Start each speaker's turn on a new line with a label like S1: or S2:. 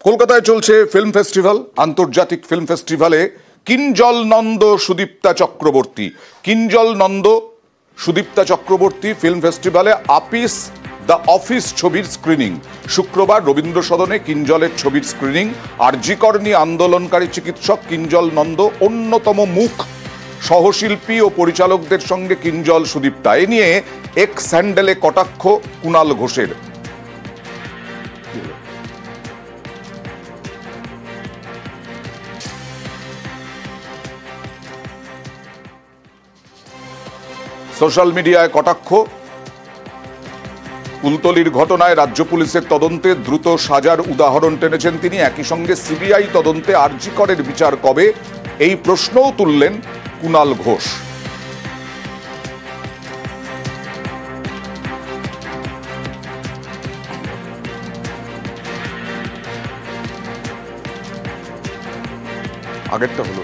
S1: কলকাতায় চলছে film festival, আন্তর্জাতিক ফিল্ম ফেস্টিভ্যালে কিঞ্জল নন্দ সুদীপ্তা চক্রবর্তী ফিল্ম ফেস্টিভ্যালে আপিস দ্য অফিস ছবির স্ক্রিনিং। শুক্রবার রবীন্দ্র সদনে কিঞ্জলের ছবির স্ক্রিনিং। আরজি কর নিয়ে আন্দোলনকারী চিকিৎসক কিঞ্জল নন্দ অন্যতম মুখ। সহশিল্পী ও পরিচালকদের সঙ্গে কিঞ্জল সুদীপ্তা। এ নিয়ে এক্স হ্যান্ডেলে কটাক্ষ কুণাল ঘোষের। সোশ্যাল মিডিয়ায় কটাক্ষ। কুলতলির ঘটনায় রাজ্য পুলিশের তদন্তে দ্রুত সাজার উদাহরণ টেনেছেন তিনি। একই সঙ্গে সিবিআই তদন্তে আরজি করের বিচার কবে, এই প্রশ্নও তুললেন কুণাল ঘোষ। আগেরটা হলো